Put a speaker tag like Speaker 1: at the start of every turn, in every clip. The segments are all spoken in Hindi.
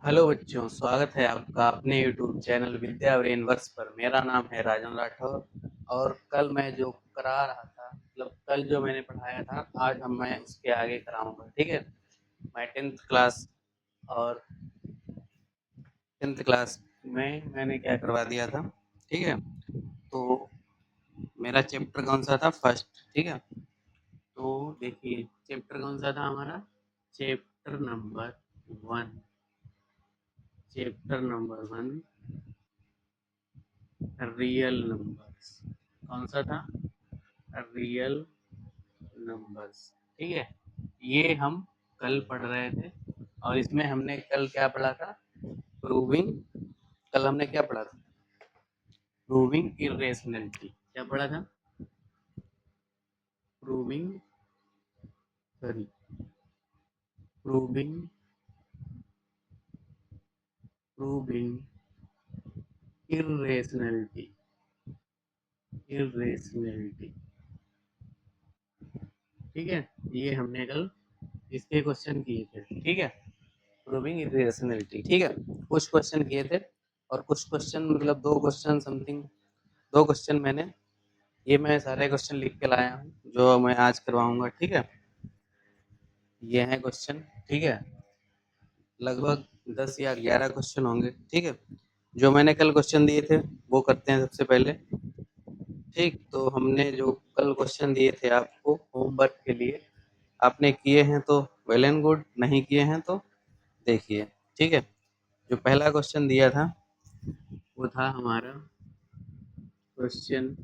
Speaker 1: हेलो बच्चों, स्वागत है आपका अपने यूट्यूब चैनल विद्या ब्रेन वर्क्स पर। मेरा नाम है राजन राठौर और कल मैं जो करा रहा था, मतलब कल जो मैंने पढ़ाया था, आज मैं उसके आगे कराऊंगा। ठीक है। मैं 10th क्लास और 10th क्लास में मैंने क्या करवा दिया था। ठीक है। तो मेरा चैप्टर कौन सा था? फर्स्ट। ठीक है। तो देखिए, चैप्टर कौन सा था हमारा? Chapter number 1। Chapter number 1, real numbers. कौन सा था? Real numbers. ठीक है। ये हम कल पढ़ रहे थे और इसमें हमने कल क्या पढ़ा था? प्रूविंग। कल हमने क्या पढ़ा था? Proving irrationality. क्या पढ़ा था? Proving, sorry, proving proving irrationality. Irrationality. ठीक है। ये हमने कल इसके क्वेश्चन किए थे। ठीक है। Proving irrationality. ठीक है। कुछ क्वेश्चन किए थे और कुछ क्वेश्चन, मतलब 2 क्वेश्चन समथिंग, 2 क्वेश्चन मैं सारे क्वेश्चन लिख के लाया हूँ जो मैं आज करवाऊंगा। ठीक है। ये है क्वेश्चन। ठीक है। लगभग 10 या 11 क्वेश्चन होंगे। ठीक है। जो मैंने कल क्वेश्चन दिए थे वो करते हैं सबसे पहले। ठीक। तो हमने जो कल क्वेश्चन दिए थे आपको होमवर्क के लिए, आपने किए हैं तो वेल एंड गुड, नहीं किए हैं तो देखिए। ठीक है। जो पहला क्वेश्चन दिया था वो था हमारा क्वेश्चन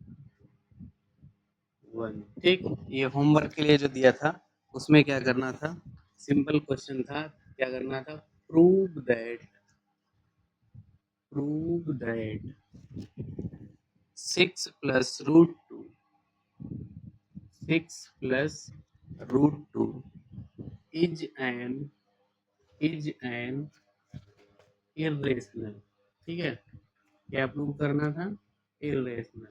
Speaker 1: 1। ठीक। ये होमवर्क के लिए जो दिया था उसमें क्या करना था? सिंपल क्वेश्चन था। क्या करना था? Prove that 6 plus root two 6 plus root two is an irrational. ठीक है। क्या प्रूव करना था? इरेशनल।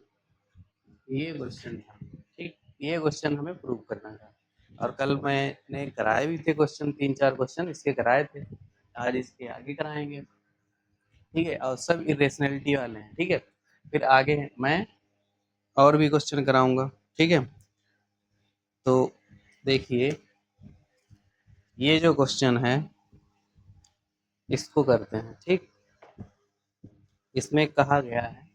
Speaker 1: ये क्वेश्चन था। ठीक। ये क्वेश्चन हमें प्रूव करना था और कल मैंने कराए भी थे क्वेश्चन, 3-4 क्वेश्चन इसके कराए थे। आज इसके आगे कराएंगे। ठीक है। और सब इरेशनैलिटी वाले हैं। ठीक है। फिर आगे मैं और भी क्वेश्चन कराऊंगा। ठीक है। तो देखिए, ये जो क्वेश्चन है इसको करते हैं। ठीक। इसमें कहा गया है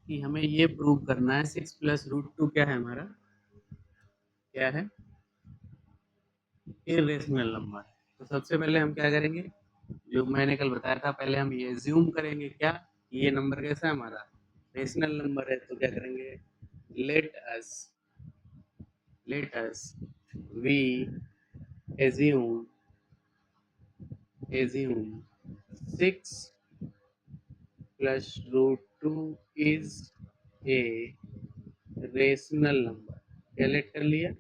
Speaker 1: कि हमें ये प्रूव करना है 6 प्लस रूट टू क्या है हमारा? क्या है? Irrational number. तो सबसे पहले हम क्या करेंगे? जो मैंने कल बताया था, पहले हम ये एज्यूम करेंगे क्या, ये नंबर कैसा है हमारा? रेशनल नंबर है। तो क्या करेंगे? Let us we assume 6 plus root 2 is a rational number. क्या लेट कर लिया?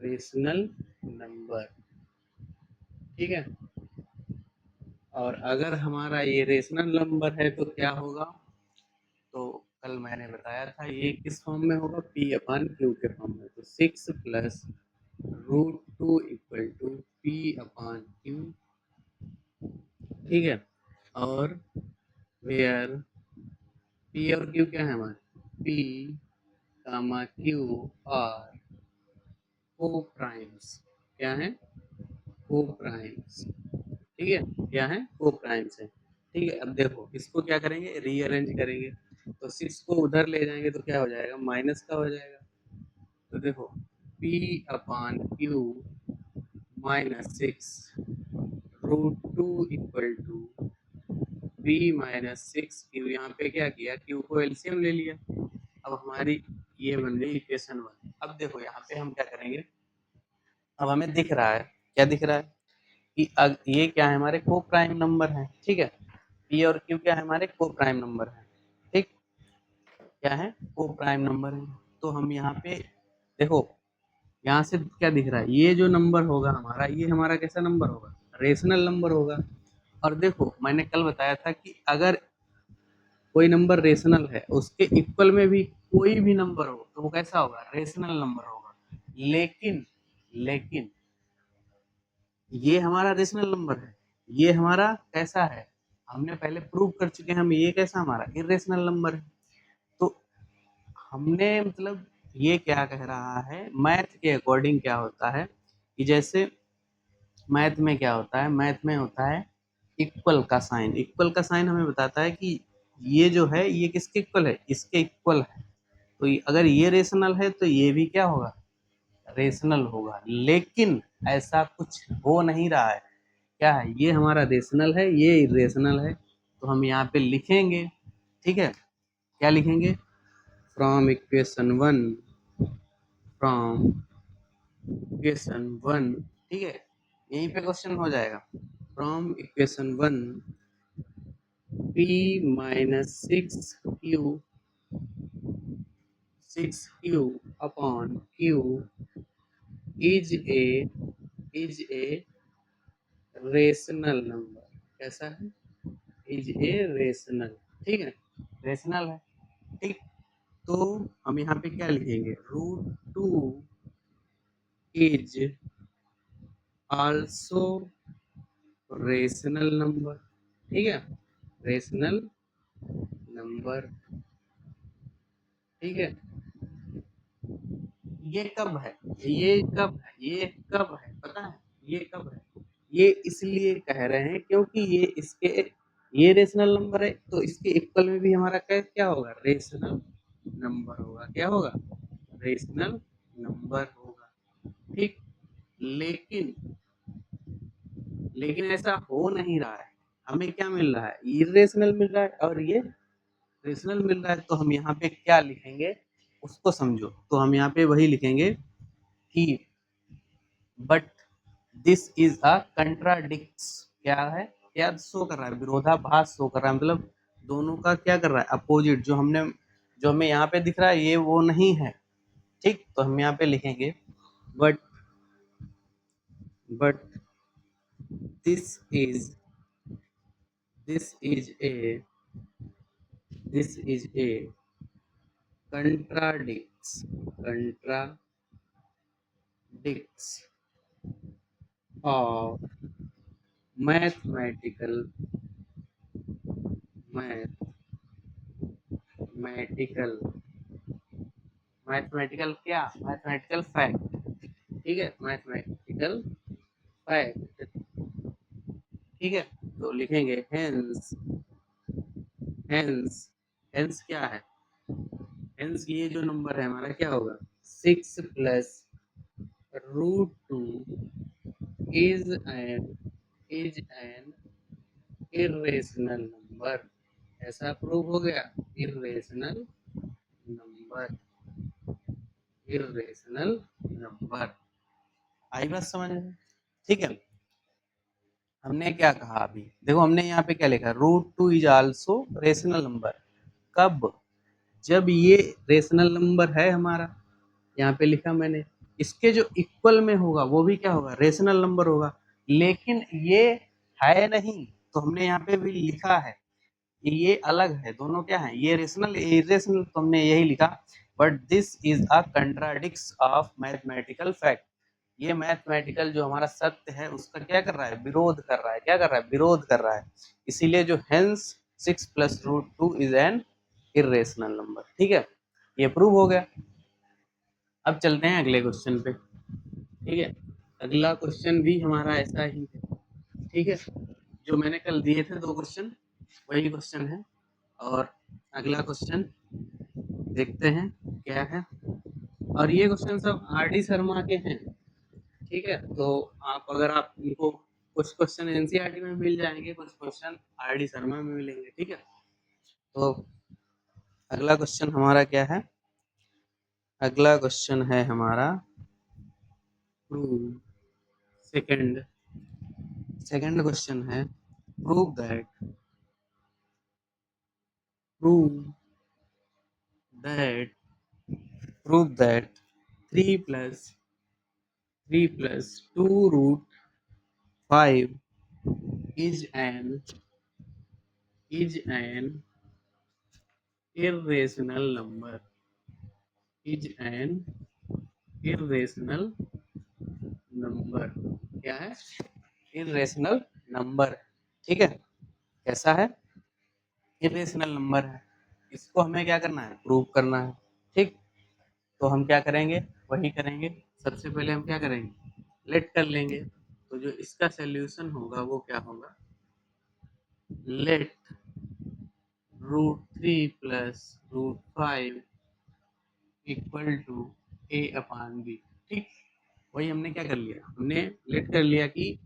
Speaker 1: Rational number. ठीक है। और अगर हमारा ये रेशनल नंबर है तो क्या होगा? तो कल मैंने बताया था ये किस फॉर्म में होगा? पी अपान क्यू के फॉर्म में। तो 6 plus root two equal to P upon Q. ठीक है। और वेयर पी और क्यू क्या है हमारे? पी कामा क्यू आर को प्राइम्स। क्या है? को प्राइम्स। ठीक है। क्या है? को प्राइम्स है। ठीक है। अब देखो, इसको क्या करेंगे? रीअरेंज करेंगे। तो 6 को उधर ले जाएंगे तो क्या हो जाएगा? माइनस का हो जाएगा। तो देखो, P upon Q minus 6 root two equal to P minus 6 Q. यहाँ पे क्या किया? क्यू को एलसीएम ले लिया। अब हमारी ये बन गई इक्वेशन 1। अब देखो यहाँ पे हम क्या करेंगे? अब हमें दिख रहा है, क्या दिख रहा है? कि ये क्या है? हमारे को प्राइम नंबर है। ठीक है। पी और क्यू क्या है? हमारे को प्राइम नंबर है। ठीक। क्या है? को प्राइम नंबर है। तो हम यहाँ पे देखो, यहाँ से क्या दिख रहा है? ये जो नंबर होगा हमारा, ये हमारा कैसा नंबर होगा? रेशनल नंबर होगा। और देखो, मैंने कल बताया था कि अगर कोई नंबर रेशनल है, उसके इक्वल में भी कोई भी नंबर हो तो वो कैसा होगा? रेशनल नंबर होगा। लेकिन लेकिन ये हमारा रेशनल नंबर है, ये हमारा कैसा है, हमने पहले प्रूव कर चुके हैं हम, ये कैसा हमारा इरेशनल नंबर है। तो हमने मतलब ये क्या कह रहा है, मैथ के अकॉर्डिंग क्या होता है कि जैसे मैथ में क्या होता है, मैथ में होता है इक्वल का साइन। इक्वल का साइन हमें बताता है कि ये जो है ये किसके इक्वल है, इसके इक्वल है। तो अगर ये रेशनल है तो ये भी क्या होगा, रेशनल होगा। लेकिन ऐसा कुछ हो नहीं रहा है, क्या है, ये हमारा रेशनल है, ये इरेशनल है। तो हम यहाँ पे लिखेंगे, ठीक है, क्या लिखेंगे, from equation one, from equation one, ठीक है, यहीं पे क्वेश्चन हो जाएगा। From equation one, p minus six Q upon Q is a rational number. कैसा है, इज ए रेशनल, ठीक है, रेशनल है, ठीक। तो हम यहाँ पे क्या लिखेंगे, √2 इज आल्सो रेशनल नंबर, ठीक है, रेशनल नंबर, ठीक है। ये कब है, ये कब है, ये कब है पता है, ये कब है, ये इसलिए कह रहे हैं क्योंकि ये इसके, ये रेशनल नंबर है तो इसके इक्वल में भी हमारा क्या होगा, रेशनल नंबर होगा। क्या होगा, रेशनल नंबर होगा, ठीक। लेकिन लेकिन ऐसा हो नहीं रहा है, हमें क्या मिल रहा है, इरेशनल मिल रहा है और ये रेशनल मिल रहा है। तो हम यहाँ पे क्या लिखेंगे उसको समझो। तो हम यहाँ पे वही लिखेंगे कि बट दिस इज अ कंट्राडिक्स, क्या है, क्या शो कर रहा है, विरोधाभास शो कर रहा है, मतलब दोनों का क्या कर रहा है, अपोजिट। जो हमें यहाँ पे दिख रहा है ये वो नहीं है, ठीक। तो हम यहाँ पे लिखेंगे but but this is this is a this is a contradiction of mathematical mathematical mathematical क्या, मैथमेटिकल फैक्ट, ठीक है, मैथमेटिकल फैक्ट, ठीक है। तो लिखेंगे हेंस हेंस हेंस क्या है, हेंस ये जो नंबर है हमारा क्या होगा, 6 plus √2 is an irrational number. ऐसा प्रूव हो गया, इरेशनल नंबर, इरेशनल नंबर। आई बात समझ में, ठीक है। हमने क्या कहा अभी देखो, हमने यहाँ पे क्या लिखा, √2 इज आल्सो रेशनल नंबर। कब, जब ये रेशनल नंबर है हमारा, यहाँ पे लिखा मैंने, इसके जो इक्वल में होगा वो भी क्या होगा, रेशनल नंबर होगा। लेकिन ये है नहीं, तो हमने यहाँ पे भी लिखा है ये अलग है, दोनों क्या है, ये रेशनल इरेशनल, तो हमने यही लिखा। But this is a contradiction of mathematical fact, ये मैथमेटिकल जो हमारा सत्य है उसका क्या कर रहा है, विरोध कर रहा है, क्या कर रहा है, विरोध कर रहा है। इसीलिए जो hence 6 plus √2 is an irrational number, ठीक है, ये प्रूव हो गया। अब चलते हैं अगले क्वेश्चन पे, ठीक है। अगला क्वेश्चन भी हमारा ऐसा ही है, ठीक है, जो मैंने कल दिए थे 2 क्वेश्चन वही क्वेश्चन है। और अगला क्वेश्चन देखते हैं क्या है। और ये क्वेश्चन सब RD शर्मा के हैं, ठीक है। तो आप इनको, कुछ क्वेश्चन NCERT में मिल जाएंगे, कुछ क्वेश्चन RD शर्मा में मिलेंगे, ठीक है। तो अगला क्वेश्चन हमारा क्या है, अगला क्वेश्चन है हमारा सेकंड सेकंड क्वेश्चन है, prove prove that prove that 3 plus 2√5 is an irrational number, is an irrational number, क्या है, irrational नंबर, ठीक है, कैसा है, इरेशनल नंबर है। इसको हमें क्या करना है, प्रूव करना है, ठीक। तो हम क्या करेंगे, वही करेंगे। सबसे पहले हम क्या करेंगे, लेट कर लेंगे। तो जो इसका सोल्यूशन होगा वो क्या होगा, late √3 plus √5 equal to a/b, ठीक। वही हमने क्या कर लिया, हमने लेट कर लिया कि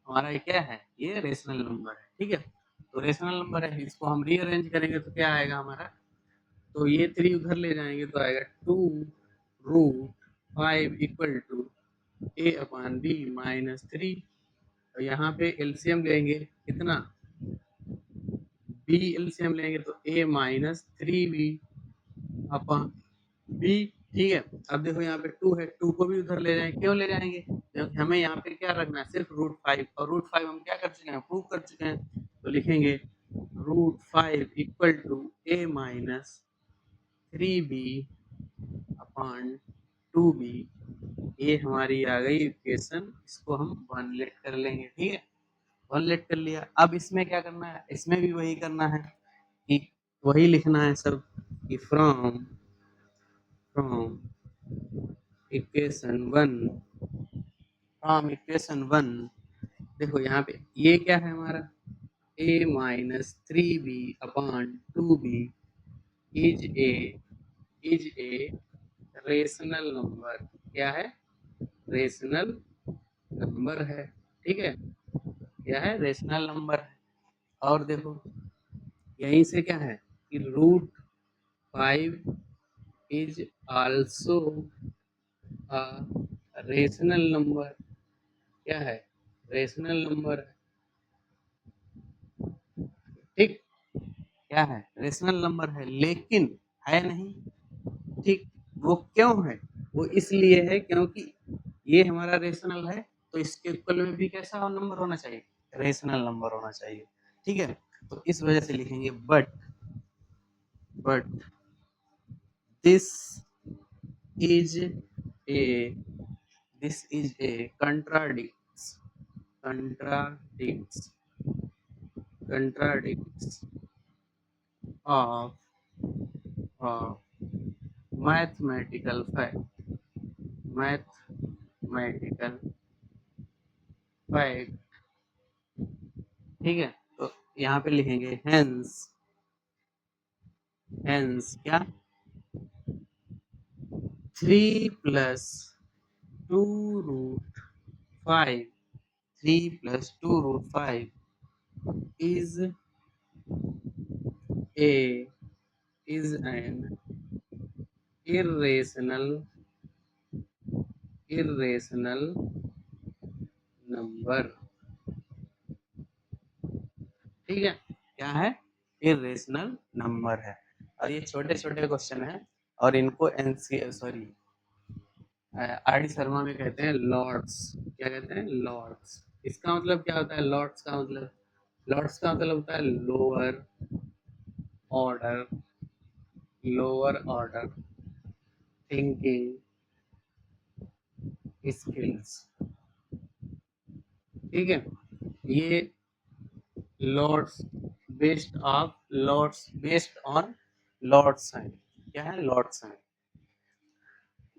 Speaker 1: हमारा ये क्या है, ये रेशनल नंबर है, ठीक है। तो रेशनल नंबर है, इसको हम रीअरेंज करेंगे तो क्या आएगा हमारा, तो ये 3 उधर ले जाएंगे तो आएगा 2√5 इक्वल टू a/b-3। और यहाँ पे एलसीएम लेंगे कितना, b एलसीएम लेंगे तो a-3b अपॉन b, ठीक है। अब देखो यहाँ पे 2 है, 2 को भी उधर ले जाएंगे, क्यों ले जाएंगे, क्योंकि हमें यहाँ पे क्या रखना है, सिर्फ √5, और √5 हम क्या कर चुके हैं, प्रूव कर चुके हैं। तो लिखेंगे √5 equal to a-3b upon 2b। ये हमारी आ गई इक्वेशन, इसको हम 1 लेट कर लेंगे, ठीक है। 1 लेट कर लिया। अब इसमें क्या करना है, इसमें भी वही करना है कि वही लिखना है सब, कि फ्रॉम इक्वेशन 1, फ्रॉम इक्वेशन 1, देखो यहाँ पे ये क्या है हमारा, a-3b upon 2b is a rational number, क्या है, रेशनल नंबर है, ठीक है, क्या है, रेशनल नंबर है। और देखो यहीं से क्या है कि √5 is also a rational number, क्या है, रेशनल नंबर है, ठीक, क्या है, रेशनल नंबर है, लेकिन है नहीं, ठीक। वो क्यों है, वो इसलिए है क्योंकि ये हमारा रेशनल है, तो इसके इक्वल में भी कैसा नंबर होना चाहिए, रेशनल नंबर होना चाहिए, ठीक है। तो इस वजह से लिखेंगे but this is A contradicts of of mathematical fact, ठीक है। तो यहाँ पे लिखेंगे हेंस क्या, 3 plus 2√5 3 plus 2√5 is an irrational number, ठीक है, क्या है, इरेशनल नंबर है। और ये छोटे छोटे क्वेश्चन है, और इनको आर डी शर्मा में कहते हैं लॉर्ड्स, क्या कहते हैं, लॉर्ड्स। इसका मतलब क्या होता है, लॉर्ड्स का मतलब होता है order lower order thinking skills, ठीक है। ये लॉर्ड्स बेस्ड ऑन लॉर्ड्स हैं, क्या है, लॉर्ड्स हैं,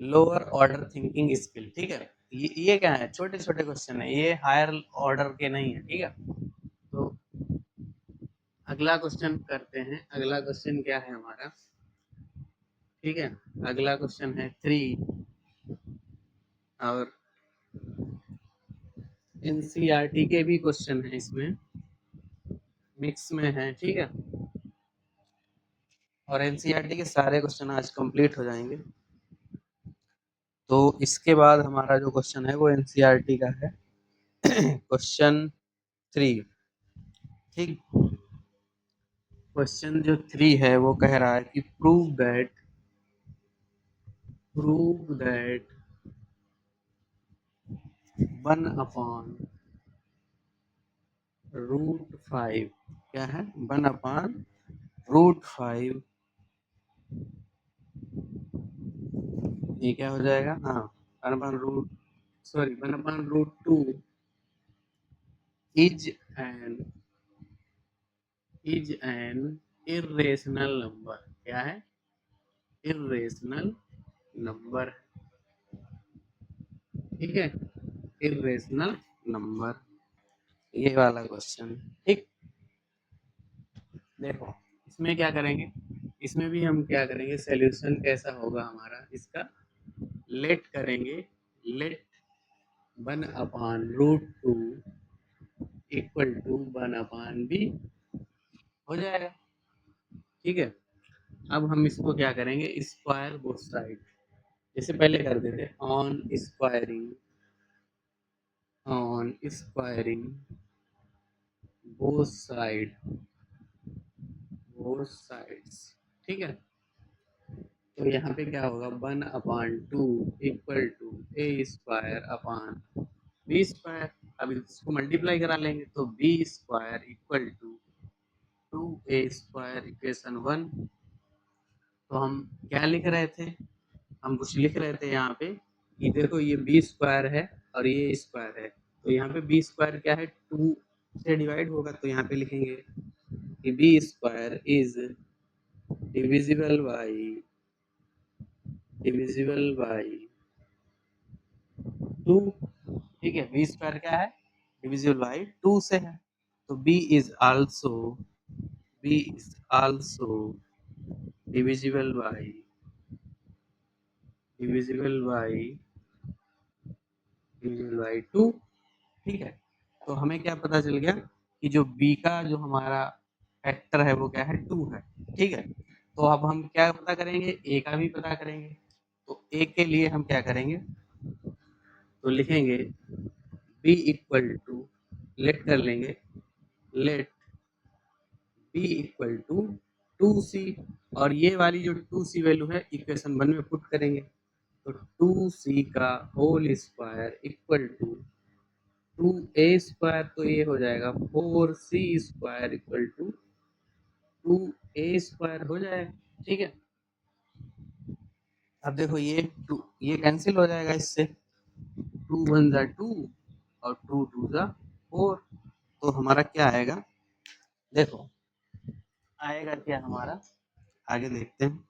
Speaker 1: लोअर ऑर्डर थिंकिंग स्किल, ठीक है। ये क्या है, छोटे छोटे क्वेश्चन है, ये हायर ऑर्डर के नहीं है, ठीक है। तो अगला क्वेश्चन करते हैं, अगला क्वेश्चन क्या है हमारा, ठीक है। अगला क्वेश्चन है 3, और एनसीईआरटी के भी क्वेश्चन है, इसमें मिक्स में है, ठीक है। और एनसीईआरटी के सारे क्वेश्चन आज कंप्लीट हो जाएंगे। तो इसके बाद हमारा जो क्वेश्चन है वो एनसीईआरटी का है क्वेश्चन 3, ठीक। क्वेश्चन जो 3 है वो कह रहा है कि प्रूव दैट 1/√5, क्या है, 1/√5, ये क्या हो जाएगा, हाँ, 1/√2 is an is an irrational number. क्या है? Irrational number. ठीक है, इरेशनल नंबर, ये वाला क्वेश्चन। ठीक, देखो इसमें क्या करेंगे, इसमें भी हम क्या करेंगे, सॉल्यूशन कैसा होगा हमारा इसका, लेट करेंगे, लेट 1/√2 इक्वल टू 1/b हो जाएगा। ठीक है, अब हम इसको क्या करेंगे, स्क्वायर बोथ साइड, जैसे पहले कर देते, on squaring both side, both sides. ठीक है, तो यहाँ पे क्या होगा, 1/2 equal to A square upon B square. अब इसको मल्टीप्लाई करा लेंगे तो B square equal to 2a² equation 1। तो हम क्या लिख रहे थे, हम कुछ लिख रहे थे यहाँ पे कि देखो ये बी स्क्वायर है और ये स्क्वायर है, तो यहाँ पे बी स्क्वायर क्या है, 2 से डिवाइड होगा, तो यहाँ पे लिखेंगे कि B square is divisible by 2। ठीक है, बी स्क्वायर क्या है, डिविजिबल बाई 2 से है, तो B is also divisible by divisible by 2। ठीक है, तो हमें क्या पता चल गया कि जो b का जो हमारा फैक्टर है वो क्या है, 2 है। ठीक है, तो अब हम क्या पता करेंगे, a का भी पता करेंगे। तो a के लिए हम क्या करेंगे, तो लिखेंगे b इक्वल टू, लेट कर लेंगे, late b equal to 2c, और ये वाली जो 2c वैल्यू है इक्वेशन 1 में पुट करेंगे, तो 2c का whole square equal to 2a², तो ये हो जाएगा 4c² इक्वल टू 2a² हो जाएगा। ठीक है, अब देखो ये कैंसिल हो जाएगा इससे, 2 1 जा 2 और 2 2 जा 4, तो हमारा क्या आएगा, देखो आएगा क्या हमारा, आगे देखते हैं,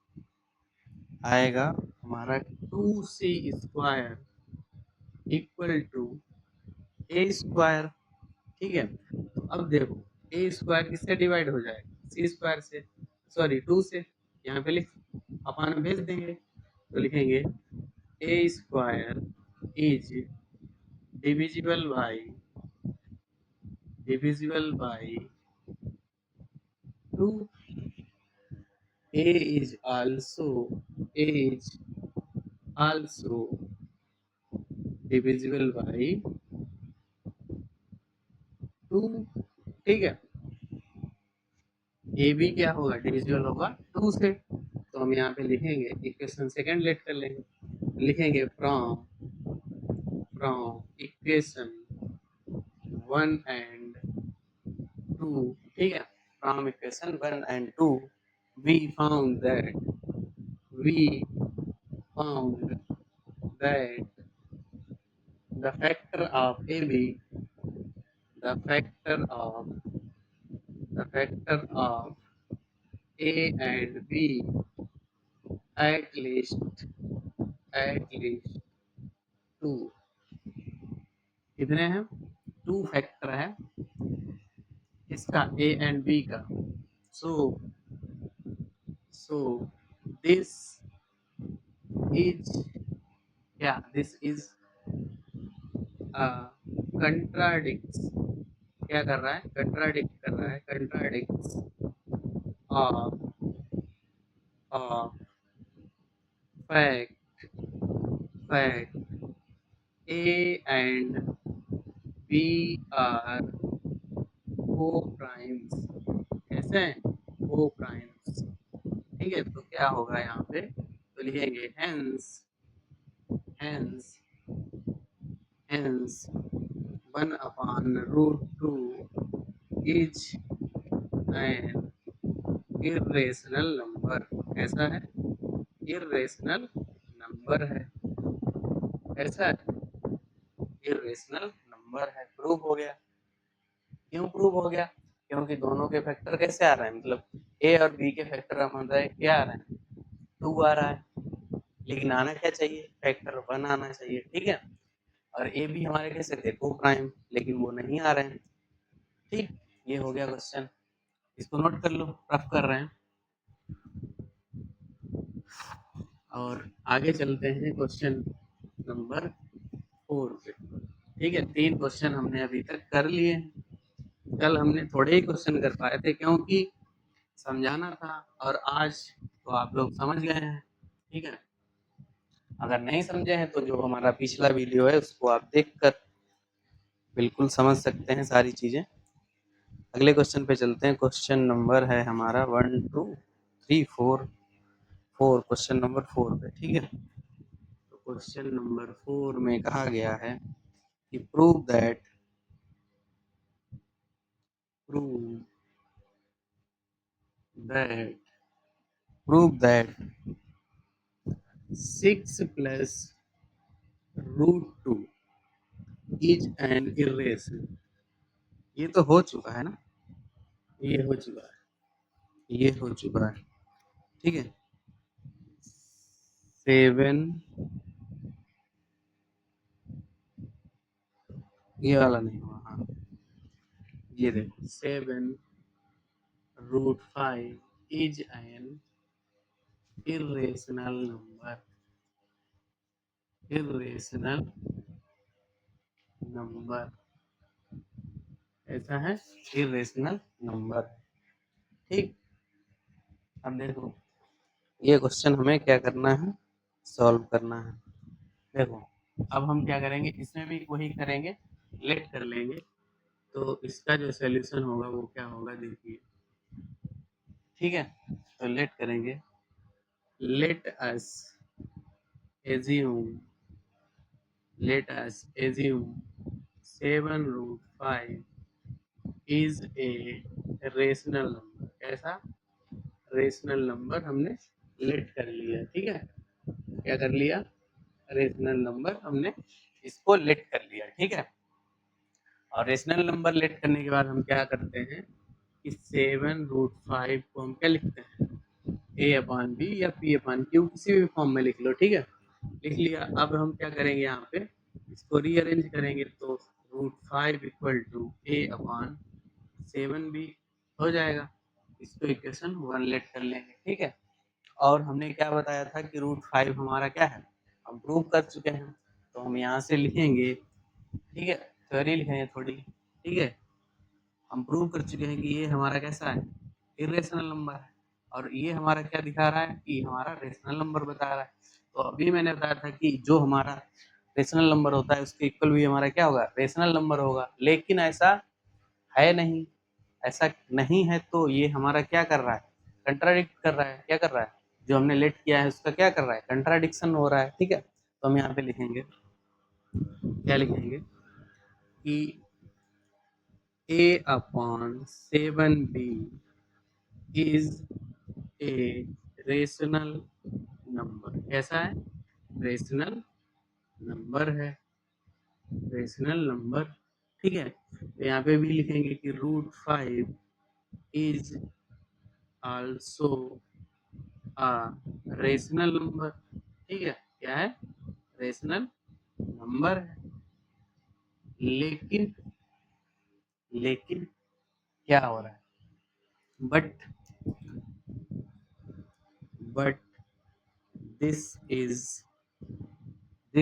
Speaker 1: आएगा हमारा 2c² इक्वल टू a²। ठीक है, तो अब देखो a² किससे डिवाइड हो जाएगा, c² से, सॉरी 2 से, यहाँ पे लिख अपन भेज देंगे, तो लिखेंगे a² is divisible by 2, a is also divisible by 2। ठीक है, ए बी क्या होगा, डिविजिबल होगा 2 से, तो हम यहाँ पे लिखेंगे इक्वेशन सेकंड लेट कर लेंगे, लिखेंगे फ्रॉम इक्वेशन 1 एंड 2। ठीक है, from equation 1 and 2 we found that the factor of A B the factor of A and B at least 2। कितने हैं, 2 फैक्टर है इसका, ए एंड बी का। सो सो दिस इज क्या, दिस इज कंट्राडिक्स, क्या कर रहा है, कंट्राडिक्ट कर रहा है, contradiction of fact A and B are coprimes, कैसे हैं, को प्राइम्स। ठीक है, तो क्या होगा यहाँ पे, तो लिखेंगे hence hence 1/√2 is an irrational number. कैसा है, इरेशनल नंबर है, ऐसा है, इरेशनल नंबर है, प्रूव हो गया। क्यों प्रूव हो गया? क्योंकि दोनों के फैक्टर कैसे आ रहे हैं, मतलब ए और बी के फैक्टर हमारे क्या आ रहे हैं, 2 आ रहा है, लेकिन आना क्या चाहिए, फैक्टर 1 आना चाहिए, ठीक है। और ए बी हमारे कैसे थे, को प्राइम, लेकिन वो नहीं आ रहे हैं, ठीक। ये हो गया क्वेश्चन, इसको नोट कर लो, रफ कर रहे हैं। और आगे चलते हैं क्वेश्चन नंबर 4 पे, ठीक है। 3 क्वेश्चन हमने अभी तक कर लिए हैं। कल हमने थोड़े ही क्वेश्चन कर पाए थे क्योंकि समझाना था, और आज तो आप लोग समझ गए हैं, ठीक है। अगर नहीं समझे हैं तो जो हमारा पिछला वीडियो है उसको आप देखकर बिल्कुल समझ सकते हैं सारी चीजें। अगले क्वेश्चन पे चलते हैं। क्वेश्चन नंबर है हमारा 1 2 3 4 4, क्वेश्चन नंबर 4 पे, ठीक है। तो क्वेश्चन नंबर 4 में कहा गया है कि prove that 6 plus √2 is an irrational। ये तो हो चुका है ना, ये हो चुका है, ये हो चुका है, ठीक है। 7, ये वाला नहीं हुआ, हाँ ये देखो, 7√5 is an irrational number, irrational number, ऐसा है, irrational नंबर, ठीक। अब देखो ये क्वेश्चन हमें क्या करना है, सॉल्व करना है। देखो अब हम क्या करेंगे, इसमें भी वही करेंगे, लेट कर लेंगे। तो इसका जो सॉल्यूशन होगा वो क्या होगा, देखिए, ठीक है। तो लेट करेंगे, let us assume, let us assume 7√5 is a rational number। कैसा, रेशनल नंबर हमने लेट कर लिया, ठीक है। क्या कर लिया, रेशनल नंबर हमने इसको लेट कर लिया, ठीक है। और रेशनल नंबर लेट करने के बाद हम क्या करते हैं कि 7√5 को हम क्या लिखते हैं, ए अपॉन बी या पी अपॉन क्यू, किसी भी फॉर्म में लिख लो, ठीक है। लिख लिया। अब हम क्या करेंगे, यहाँ पे इसको रीअरेंज करेंगे, तो √5 equal to A upon 7b हो जाएगा। इसको इक्वेशन 1 लेट कर लेंगे, ठीक है। और हमने क्या बताया था कि √5 हमारा क्या है, हम प्रूव कर चुके हैं। तो हम यहाँ से लिखेंगे, ठीक है, थ्योरी लिखेंगे थोड़ी, ठीक है। हम प्रूव कर चुके हैं कि ये हमारा कैसा है, इरेशनल नंबर है। और ये हमारा क्या दिखा रहा है कि हमारा रेशनल नंबर बता रहा है। तो अभी मैंने बताया था कि जो हमारा रेशनल नंबर होता है उसके इक्वल भी हमारा क्या होगा, रेशनल नंबर होगा। लेकिन ऐसा है नहीं, ऐसा नहीं है, तो ये हमारा क्या कर रहा है, कंट्राडिक्ट कर रहा है। क्या कर रहा है, जो हमने लेट किया है उसका क्या कर रहा है, कंट्राडिक्शन हो रहा है, ठीक है। तो हम यहाँ पे लिखेंगे, क्या लिखेंगे कि a upon 7b is a rational number. कैसा है, रेशनल नंबर है, रेशनल नंबर, ठीक है। तो यहाँ पे भी लिखेंगे कि √5 is also a rational number, ठीक है। क्या है, रेशनल नंबर है। लेकिन लेकिन क्या हो रहा है, but but this is a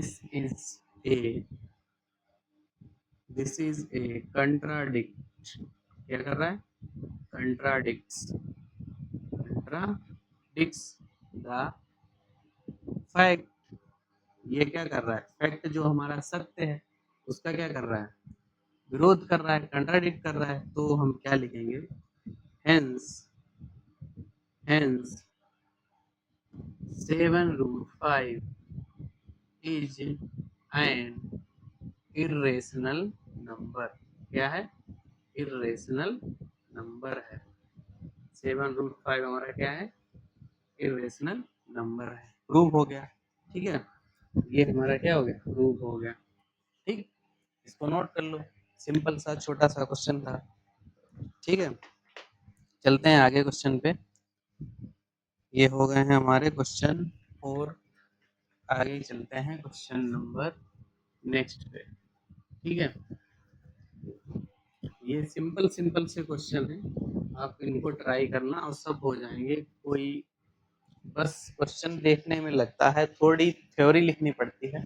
Speaker 1: this is A contradict. क्या कर रहा है, कंट्राडिक्स द फैक्ट। ये क्या कर रहा है, फैक्ट जो हमारा सत्य है उसका क्या कर रहा है, विरोध कर रहा है, कंट्राडिक्ट कर रहा है। तो हम क्या लिखेंगे, hence hence 7√5 is an irrational number. क्या है, इरेशनल नंबर है। 7√5 हमारा क्या है, इरेशनल नंबर है। प्रूव हो गया, ठीक है। ये हमारा क्या हो गया, प्रूव हो गया, ठीक। इसको नोट कर लो, सिंपल सा छोटा सा क्वेश्चन था। ठीक है, चलते हैं आगे क्वेश्चन पे। ये हो गए हैं हमारे क्वेश्चन, और आगे चलते हैं क्वेश्चन नंबर नेक्स्ट पे। ठीक है, ये सिंपल सिंपल से क्वेश्चन है, आप इनको ट्राई करना और सब हो जाएंगे। कोई बस क्वेश्चन देखने में लगता है, थोड़ी थ्योरी लिखनी पड़ती है,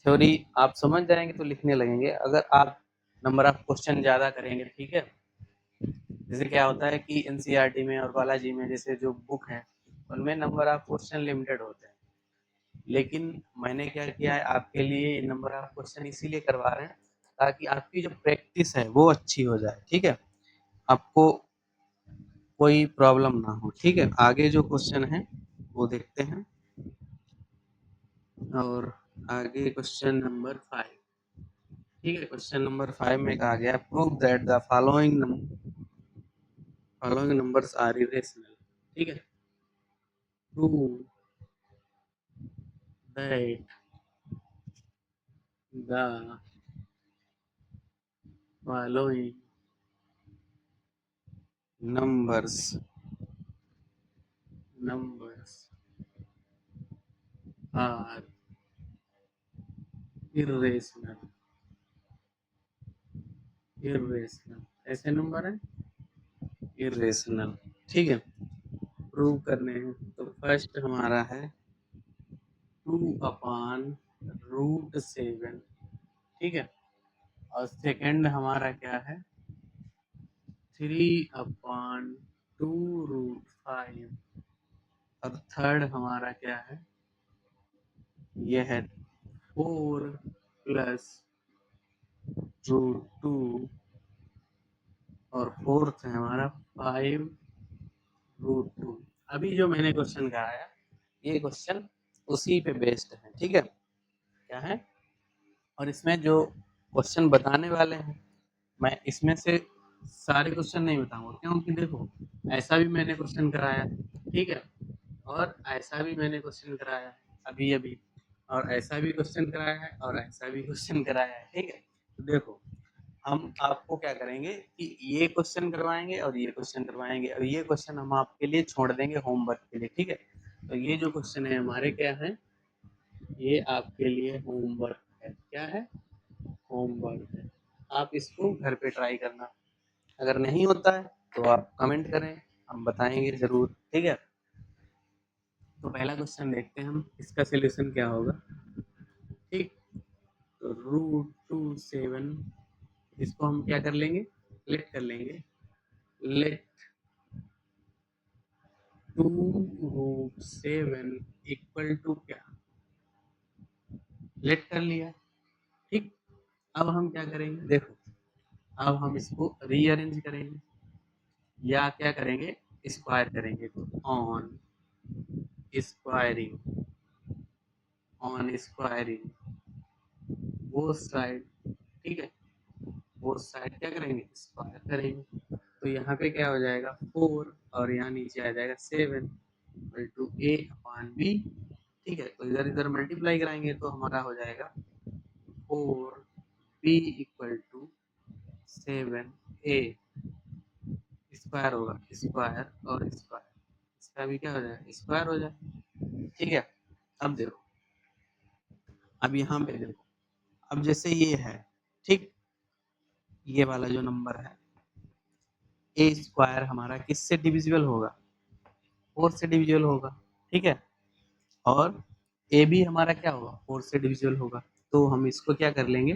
Speaker 1: थ्योरी आप समझ जाएंगे तो लिखने लगेंगे। अगर आप नंबर ऑफ क्वेश्चन ज़्यादा करेंगे, ठीक है, जैसे क्या होता है कि एनसीईआरटी में और बालाजी में जैसे जो बुक है उनमें नंबर ऑफ क्वेश्चन लिमिटेड होते हैं, लेकिन मैंने क्या किया है आपके लिए नंबर ऑफ क्वेश्चन इसीलिए करवा रहे हैं ताकि आपकी जो प्रैक्टिस है वो अच्छी हो जाए। ठीक है, आपको कोई प्रॉब्लम ना हो। ठीक है, आगे जो क्वेश्चन है वो देखते हैं, और आगे क्वेश्चन नंबर 5। ठीक है, क्वेश्चन नंबर 5 में कहा गया prove that the following numbers are irrational. ठीक है, prove that the following numbers are irrational ऐसे नंबर है irrational। ठीक है, प्रूव करने हैं तो फर्स्ट हमारा है 2/√7। ठीक है, और सेकंड हमारा क्या है 3/2√5, और थर्ड हमारा क्या है, ये है 4+√2, और फोर्थ है हमारा 5√2। अभी जो मैंने क्वेश्चन कराया ये क्वेश्चन उसी पे बेस्ड है। ठीक है, क्या है, और इसमें जो क्वेश्चन बताने वाले हैं मैं इसमें से सारे क्वेश्चन नहीं बताऊंगा, क्योंकि देखो ऐसा भी मैंने क्वेश्चन कराया, ठीक है, और ऐसा भी मैंने क्वेश्चन कराया अभी अभी, और ऐसा भी क्वेश्चन कराया है, और ऐसा भी क्वेश्चन कराया है। ठीक है, तो देखो हम आपको क्या करेंगे कि ये क्वेश्चन करवाएंगे और ये क्वेश्चन करवाएंगे, और ये क्वेश्चन हम आपके लिए छोड़ देंगे होमवर्क के लिए। ठीक है, तो ये जो क्वेश्चन है हमारे क्या है, ये आपके लिए होमवर्क है। क्या है, होमवर्क है, आप इसको घर पे ट्राई करना। अगर नहीं होता है तो आप कमेंट करें, हम बताएंगे जरूर। ठीक है, तो पहला क्वेश्चन देखते हैं हम, इसका सलूशन क्या होगा। ठीक, तो √2/7 इसको हम क्या कर लेंगे, लेट कर लेंगे, लेट 2√7 इक्वल टू क्या, लेट कर लिया। ठीक, अब हम क्या करेंगे, देखो अब हम इसको रीअरेंज करेंगे या क्या करेंगे, स्क्वायर करेंगे। तो squaring on squaring both side. ठीक है, बोथ साइड क्या करेंगे, स्क्वायर करेंगे। तो यहाँ पे क्या हो जाएगा 4, और यहाँ नीचे आ जाएगा 7 इक्वल टू A/B। ठीक है, तो इधर इधर मल्टीप्लाई कराएंगे तो हमारा हो जाएगा 4B equal to 7A, square होगा, स्क्वायर और स्क्वायर, इसका भी क्या हो जाएगा, स्क्वायर हो जाए। ठीक है, अब देखो, अब यहाँ पे देखो, अब जैसे ये है, ठीक, ये वाला जो नंबर है ए स्क्वायर हमारा किससे डिविजिबल होगा, 4 से डिविजिबल होगा। ठीक है, और ए भी हमारा क्या होगा, 4 से डिविजिबल होगा। तो हम इसको क्या कर लेंगे,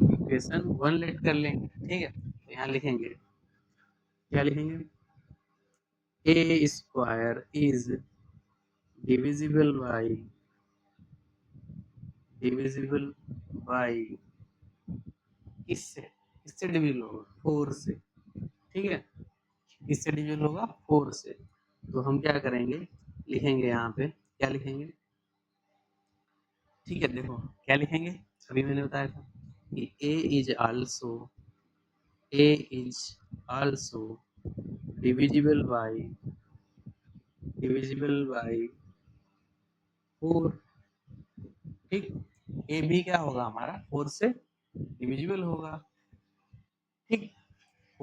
Speaker 1: इक्वेशन 1 लेट कर लेंगे। ठीक है, तो यहाँ लिखेंगे, क्या लिखेंगे, ए स्क्वायर इज डिविजिबल बाई किससे, किससे डिविजिबल होगा, 4 से। ठीक है, किससे डिविजिबल होगा, 4 से। तो हम क्या करेंगे, लिखेंगे यहाँ पे, क्या लिखेंगे, ठीक है, देखो क्या लिखेंगे, अभी मैंने बताया था कि ए इज आल्सो डिविजिबल बाई 4। ठीक, ए भी क्या होगा हमारा 4 से डिविजिबल होगा। ठीक,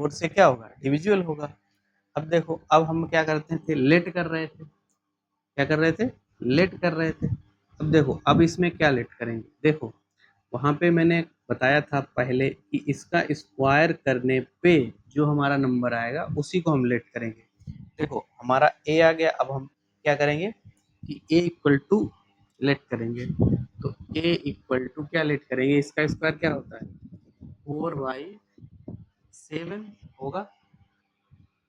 Speaker 1: 4 से क्या होगा, डिविजिबल होगा। अब देखो, अब हम क्या करते थे, लेट कर रहे थे, क्या कर रहे थे, लेट कर रहे थे। अब देखो, अब इसमें क्या लेट करेंगे, देखो वहां पे मैंने बताया था पहले कि इसका स्क्वायर करने पे जो हमारा नंबर आएगा उसी को हम लेट करेंगे। देखो हमारा ए आ गया, अब हम क्या करेंगे कि ए इक्वल टू लेट करेंगे, तो ए इक्वल टू क्या लेट करेंगे, इसका स्क्वायर क्या होता है, 4/7 होगा।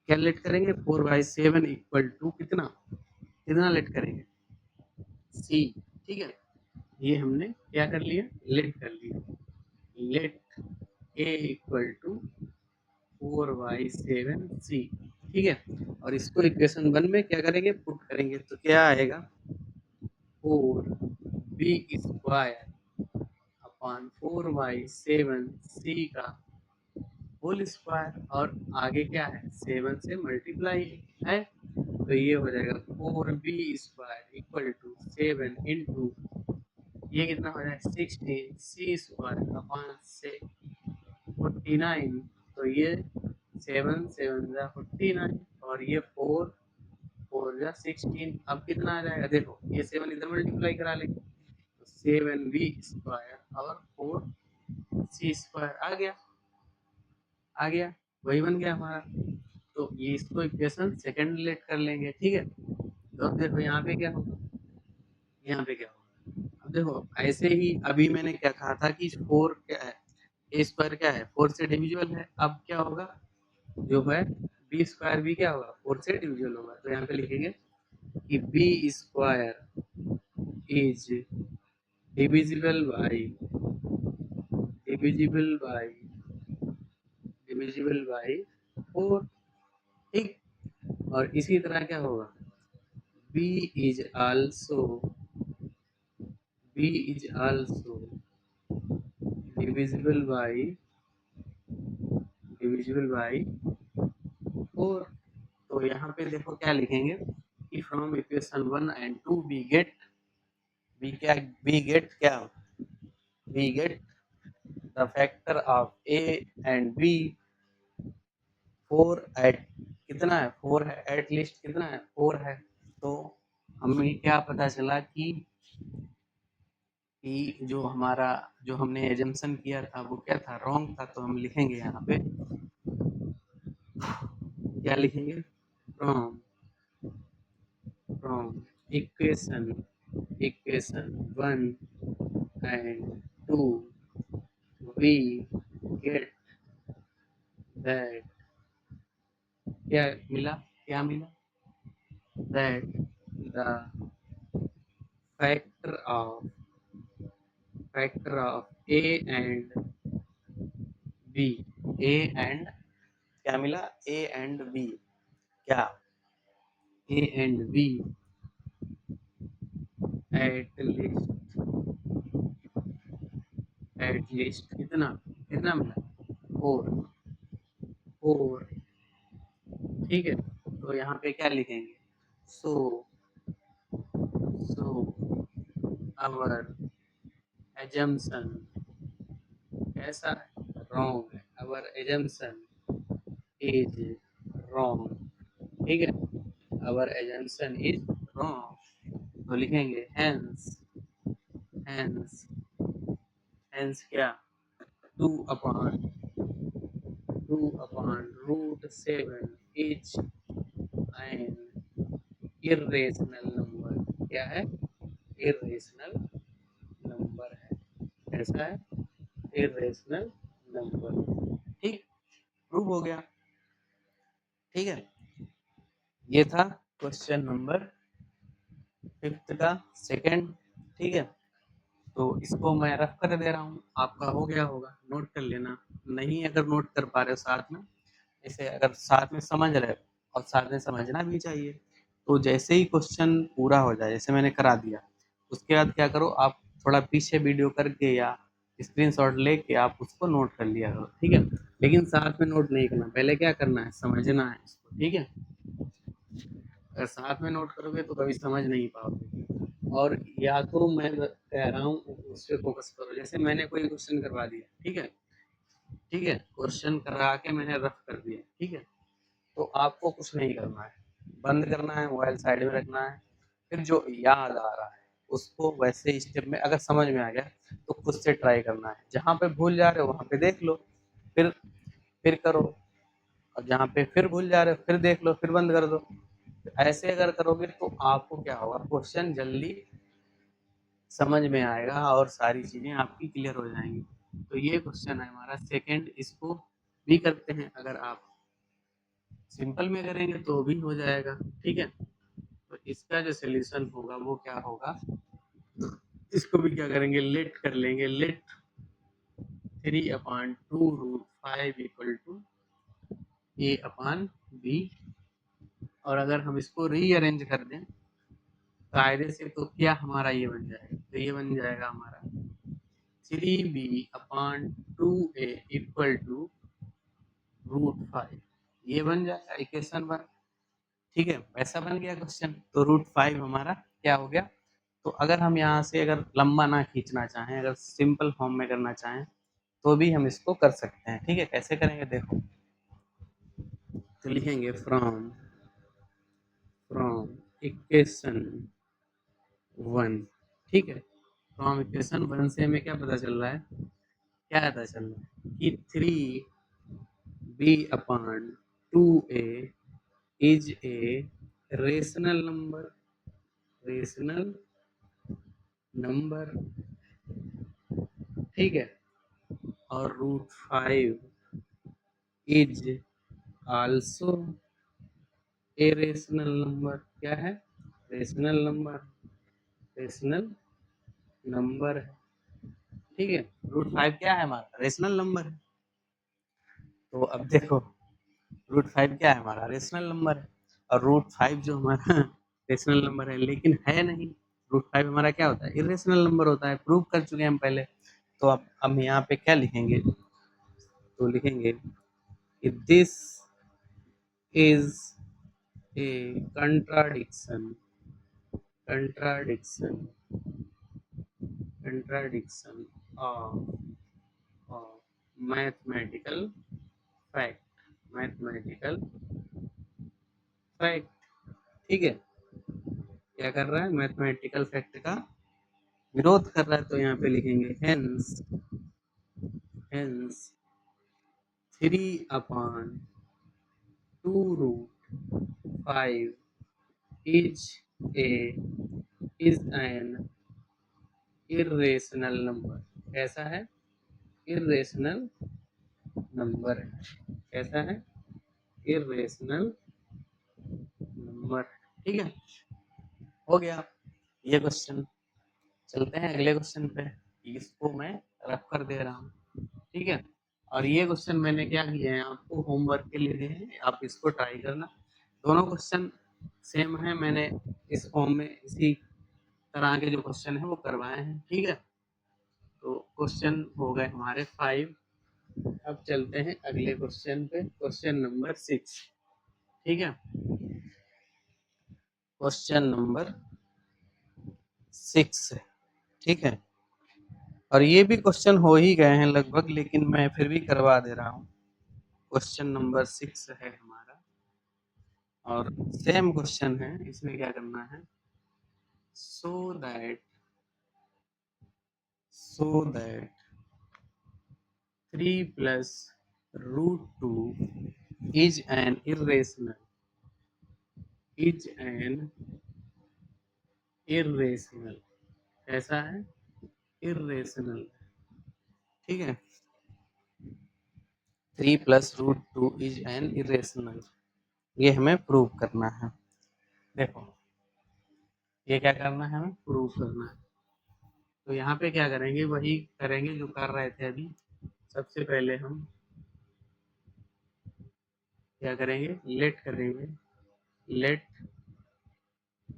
Speaker 1: क्या लेट करेंगे, 4/7 इक्वल टू कितना, कितना लेट करेंगे, सी। ठीक है, ये हमने क्या कर लिया, लेट कर लिया, लेट ए इक्वल टू 4/7 सी। ठीक है, और इसको इक्वेशन 1 में क्या करेंगे, पुट करेंगे, तो क्या आएगा, 4b² अपॉन 4/7 सी का होल स्क्वायर, और आगे क्या है, 7 से मल्टीप्लाई है, तो ये हो जाएगा 4b² इक्वल टू 7 इंटू ये कितना हो जाएगा 16 c² अपॉन से 49, तो ये 7 7 जा 49 और ये 4 4 जा 16, अब कितना आ जाएगा, देखो ये 7 इधर मल्टीप्लाई करा लेंगे, तो 7b² और 4c² आ गया, वही बन गया हमारा। तो ये इसको इक्वेशन सेकंड रिलेट कर लेंगे। ठीक है, तो अब देखो यहाँ पे क्या होगा, यहाँ पे क्या होगा, अब देखो ऐसे ही अभी मैंने क्या कहा था कि 4 क्या है, ए स्क्वायर क्या है, 4 से डिविजिबल है, अब क्या होगा, जो है बी स्क्वायर भी क्या होगा, 4 से डिविजिबल होगा, तो यहाँ पे लिखेंगे कि B square is divisible by divisible by divisible by 4। ठीक, और इसी तरह क्या होगा, B is also B is also divisible by 4। तो यहाँ पे देखो क्या लिखेंगे कि from equation 1 and 2 we get the factor of A and B 4 at कितना है, 4 है, एट लीस्ट कितना है, 4 है। तो हमें क्या पता चला कि जो हमारा जो हमने एजम्पशन किया था वो क्या था, रॉन्ग था, तो हम लिखेंगे यहाँ पे क्या लिखेंगे, from from equation equation 1 and 2 we get that क्या मिला, क्या मिला, that the factor of A and b a and क्या मिला, ए एंड बी क्या, a and B at least कितना, कितना मिला, 4 4। ठीक है, तो यहाँ पे क्या लिखेंगे, सो सो आवर एजम्पशन कैसा है, रॉन्ग है, आवर एजम्पशन इज रॉन्ग। ठीक है, आवर एजम्पशन इज रॉन्ग, तो लिखेंगे हेंस हेंस क्या, 2 upon 2/√7 is an irrational number, क्या है, इर्रेशनल नंबर है, कैसा है, इर्रेशनल नंबर। ठीक, प्रूव हो गया। ठीक है, ये था क्वेश्चन नंबर 5 का सेकंड। ठीक है, तो इसको मैं रफ कर दे रहा हूँ, आपका हो गया होगा, नोट कर लेना, नहीं अगर नोट कर पा रहे हो साथ में, जैसे अगर साथ में समझ रहे हो और साथ में समझना भी चाहिए, तो जैसे ही क्वेश्चन पूरा हो जाए, जैसे मैंने करा दिया, उसके बाद क्या करो, आप थोड़ा पीछे वीडियो करके या स्क्रीनशॉट लेके आप उसको नोट कर लिया करो। ठीक है, लेकिन साथ में नोट नहीं करना, पहले क्या करना है, समझना है इसको। ठीक है, अगर साथ में नोट करोगे तो कभी समझ नहीं पाओगे, और या तो मैं कह रहा हूँ उस पर फोकस करो, जैसे मैंने कोई क्वेश्चन करवा दिया, ठीक है, ठीक है, क्वेश्चन करा के मैंने रफ कर दिया। ठीक है, तो आपको कुछ नहीं करना है, बंद करना है, मोबाइल साइड में रखना है, फिर जो याद आ रहा है उसको वैसे स्टेप में अगर समझ में आ गया तो खुद से ट्राई करना है। जहाँ पे भूल जा रहे हो वहाँ पे देख लो, फिर फिर करो, और जहाँ पे फिर भूल जा रहे हो फिर देख लो, फिर बंद कर दो। ऐसे अगर करोगे तो आपको क्या होगा, क्वेश्चन जल्दी समझ में आएगा और सारी चीजें आपकी क्लियर हो जाएंगी। तो ये क्वेश्चन है हमारा सेकंड, इसको भी करते हैं। अगर आप सिंपल में करेंगे तो भी हो जाएगा। ठीक है, तो इसका जो सोल्यूशन होगा वो क्या होगा, इसको भी क्या करेंगे, लेट कर लेंगे। Let 3/2√5 equal to a/b। और अगर हम इसको रीअरेंज कर दें कायदे से तो क्या हमारा ये बन जाएगा, तो ये बन जाएगा हमारा 3b/2a इक्वल टू √5। ये बन जाएगा इक्वेशन 1। ठीक है, वैसा बन गया क्वेश्चन। तो √5 हमारा क्या हो गया। तो अगर हम यहाँ से अगर लंबा ना खींचना चाहें, अगर सिंपल फॉर्म में करना चाहें तो भी हम इसको कर सकते हैं। ठीक है, कैसे करेंगे देखो, तो लिखेंगे फ्रॉम फ्रॉम इक्वेशन 1। ठीक है, फ्रॉम इक्वेशन 1 से हमें क्या पता चल रहा है, क्या पता चल रहा है कि 3b/2a is a rational number, rational number. ठीक है, और √5 is also a rational number. क्या है, रेशनल नंबर, रेशनल नंबर है। ठीक है, √5 क्या है हमारा, रेशनल नंबर है। तो अब देखो, √5 क्या है हमारा, रेशनल नंबर है, और √5 जो हमारा रेशनल नंबर है लेकिन है नहीं। √5 हमारा क्या होता है, इरेशनल नंबर होता है, प्रूव कर चुके हैं हम पहले। तो अब हम यहाँ पे क्या लिखेंगे, तो लिखेंगे कि this is a contradiction, contradiction, contradiction of mathematical fact, mathematical fact. ठीक है, क्या कर रहा है, मैथमेटिकल फैक्ट का विरोध कर रहा है। तो यहाँ पे लिखेंगे hence, hence 3/2√5 is a is an irrational number. कैसा है, इर्रेशनल नंबर है। कैसा है, इर्रेशनल नंबर। ठीक है, हो गया ये क्वेश्चन। चलते हैं अगले क्वेश्चन पे, इसको मैं रख कर दे रहा हूँ। ठीक है, और ये क्वेश्चन मैंने क्या किए हैं, आपको होमवर्क के लिए दिए हैं, आप इसको ट्राई करना। दोनों क्वेश्चन सेम है, मैंने इस फॉर्म में इसी तरह के जो क्वेश्चन है वो करवाए हैं। ठीक है, तो क्वेश्चन हो गए हमारे 5। अब चलते हैं अगले क्वेश्चन पे, क्वेश्चन नंबर 6। ठीक है, क्वेश्चन नंबर 6 है। ठीक है, और ये भी क्वेश्चन हो ही गए हैं लगभग, लेकिन मैं फिर भी करवा दे रहा हूँ। क्वेश्चन नंबर 6 है हमारा, और सेम क्वेश्चन है। इसमें क्या करना है, so that 3 plus √2 is an irrational, is an irrational. ऐसा है, इरेशनल। ठीक है, 3 प्लस √2 इज एन इरेशनल, ये हमें प्रूव करना है। देखो, ये क्या करना है, हमें प्रूव करना है। तो यहाँ पे क्या करेंगे, वही करेंगे जो कर रहे थे अभी। सबसे पहले हम क्या करेंगे, लेट करेंगे, late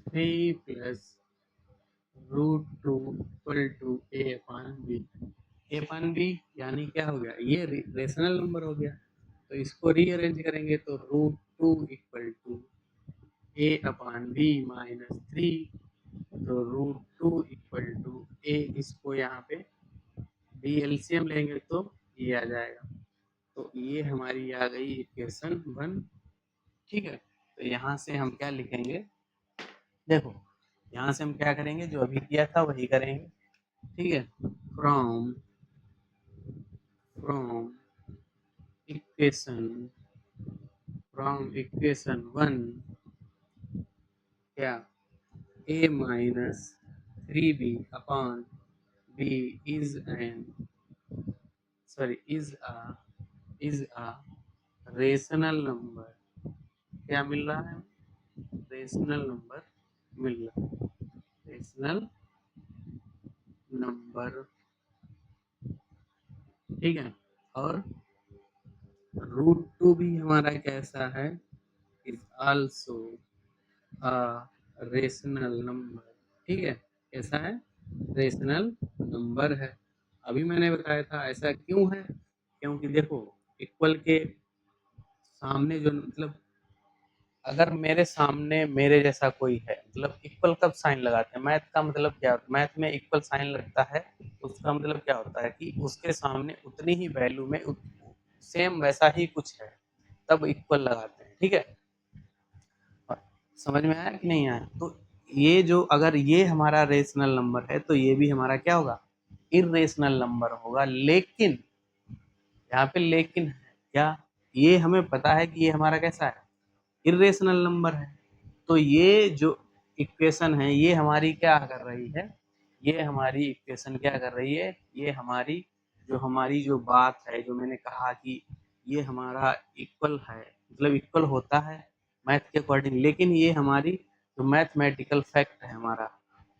Speaker 1: 3 plus √2 equal to a/b। a/b यानी क्या हो गया, ये रेशनल नंबर हो गया। तो इसको रीअरेंज करेंगे तो √2 इक्वल टू a/b माइनस 3। तो √2 इक्वल टू a, इसको यहाँ पे बी एलसीएम लेंगे तो ये आ जाएगा तो ये हमारी आ गई इक्वेशन 1। ठीक है, तो यहाँ से हम क्या लिखेंगे, देखो यहाँ से हम क्या करेंगे, जो अभी किया था वही करेंगे। ठीक है, from from equation from equation 1 क्या, a minus 3b upon b is an sorry is a rational number. क्या मिल रहा है, रेशनल नंबर मिल रहा है, रेशनल नंबर। ठीक है, और √2 भी हमारा कैसा है, is also a rational number. ठीक है, कैसा है, रेशनल नंबर है। अभी मैंने बताया था ऐसा क्यों है, क्योंकि देखो इक्वल के सामने जो मतलब अगर मेरे सामने मेरे जैसा कोई है, मतलब इक्वल कब साइन लगाते हैं, मैथ का मतलब क्या होता है, मैथ में इक्वल साइन लगता है, उसका मतलब क्या होता है कि उसके सामने उतनी ही वैल्यू में सेम वैसा ही कुछ है, तब इक्वल लगाते हैं। ठीक है, समझ में आया कि नहीं आया, तो ये जो अगर ये हमारा रेशनल नंबर है तो ये भी हमारा क्या होगा, इरेशनल नंबर होगा। लेकिन यहाँ पे लेकिन है क्या, ये हमें पता है कि ये हमारा कैसा है, इरेशनल नंबर है। तो ये जो इक्वेशन है ये हमारी क्या कर रही है, ये हमारी इक्वेशन क्या कर रही है, ये हमारी जो बात है, जो मैंने कहा कि ये हमारा इक्वल है, मतलब इक्वल होता है मैथ के अकॉर्डिंग, लेकिन ये हमारी जो मैथमेटिकल फैक्ट है हमारा,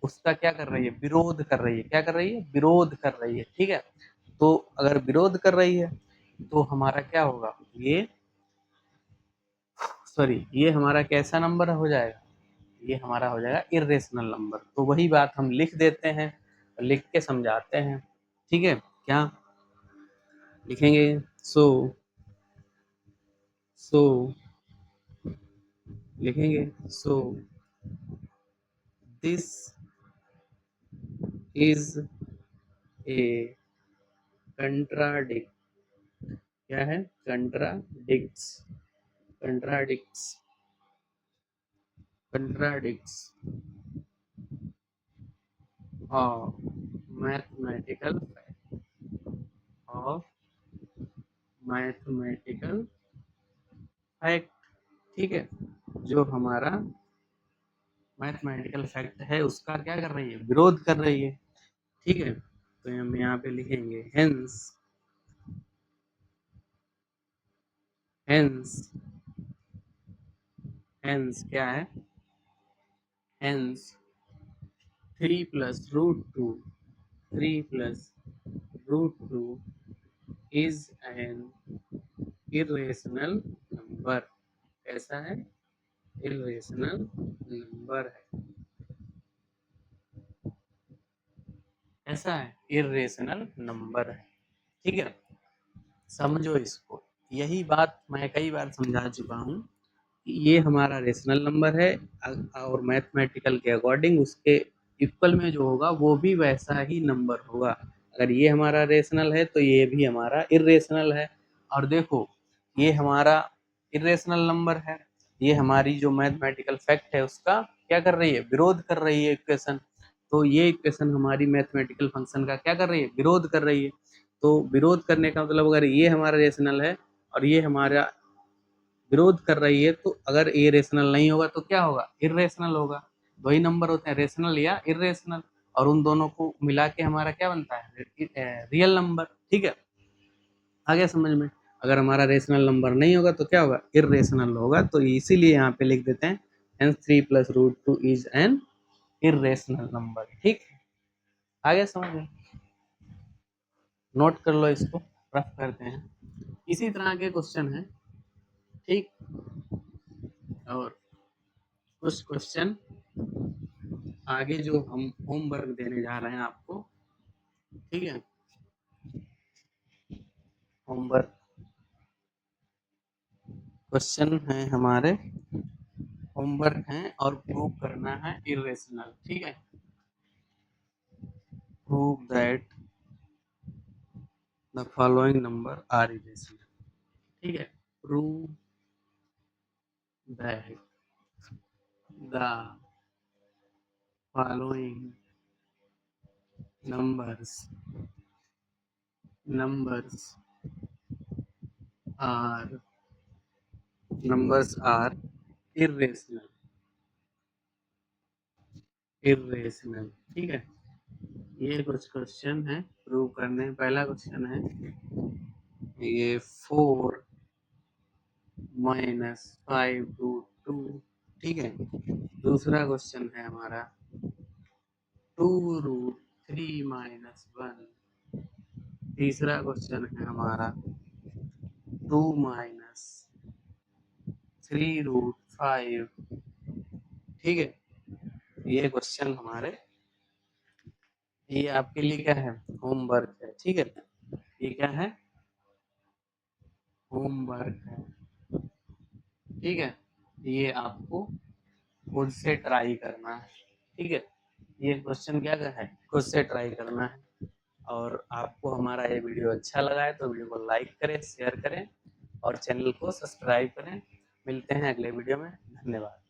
Speaker 1: उसका क्या कर रही है, विरोध कर रही है। क्या कर रही है, विरोध कर रही है। ठीक है, तो अगर विरोध कर रही है तो हमारा क्या होगा, ये हमारा कैसा नंबर हो जाएगा, ये हमारा हो जाएगा इरेशनल नंबर। तो वही बात हम लिख देते हैं, लिख के समझाते हैं। ठीक है, क्या लिखेंगे, सो सो लिखेंगे, सो दिस इज ए कंट्राडिक्ट, क्या है, contradicts contradicts of mathematical of mathematical fact. ठीक है, जो हमारा मैथमेटिकल फैक्ट है उसका क्या कर रही है, विरोध कर रही है। ठीक है, तो हम यहाँ पे लिखेंगे हेंस हेंस क्या है, hence 3 plus root two is an irrational number. ऐसा है, इरेशनल नंबर है, ऐसा है, इरेशनल नंबर है। ठीक है, समझो इसको, यही बात मैं कई बार समझा चुका हूँ कि ये हमारा रेशनल नंबर है, और मैथमेटिकल के अकॉर्डिंग उसके इक्वल में जो होगा वो भी वैसा ही नंबर होगा। अगर ये हमारा रेशनल है तो ये भी हमारा इरेशनल है। और देखो ये हमारा इरेशनल नंबर है, ये हमारी जो मैथमेटिकल फैक्ट है उसका क्या कर रही है, विरोध कर रही है इक्वेशन। तो ये इक्वेशन हमारी मैथमेटिकल फंक्शन का क्या कर रही है, विरोध कर रही है। तो विरोध करने का मतलब अगर ये हमारा रेशनल है और ये हमारा विरोध कर रही है, तो अगर ये रेशनल नहीं होगा तो क्या होगा, इरेशनल होगा। दो ही नंबर होते हैं, रेशनल या इरेशनल, और उन दोनों को मिला के हमारा क्या बनता है, रियल नंबर। ठीक है, आ गया समझ में। अगर हमारा रेशनल नंबर नहीं होगा तो क्या होगा, इरेशनल होगा। तो इसीलिए यहाँ पे लिख देते हैं hence 3 plus root two is an irrational number. ठीक, आ गया समझ में, नोट कर लो इसको, रफ करते हैं। इसी तरह के क्वेश्चन है। ठीक, और कुछ क्वेश्चन आगे जो हम होमवर्क देने जा रहे हैं आपको। ठीक है, होमवर्क क्वेश्चन है हमारे, होमवर्क है और प्रूव करना है इरेशनल। ठीक है, prove that the following number are irrational. ठीक है। Prove that the following numbers are irrational। ठीक है। ये कुछ क्वेश्चन है प्रूव करने। पहला क्वेश्चन है ये 4 माइनस 5√2। ठीक है। दूसरा क्वेश्चन है हमारा 2√3 - 1। तीसरा क्वेश्चन है हमारा 2 माइनस 3√5। ठीक है। ये क्वेश्चन हमारे, ये आपके लिए क्या है, होमवर्क है। ठीक है। ये क्या है, होमवर्क है। ठीक है। ये आपको खुद से ट्राई करना है। ठीक है। ये क्वेश्चन क्या है, खुद से ट्राई करना है। और आपको हमारा ये वीडियो अच्छा लगा है तो वीडियो को लाइक करें, शेयर करें और चैनल को सब्सक्राइब करें। मिलते हैं अगले वीडियो में। धन्यवाद।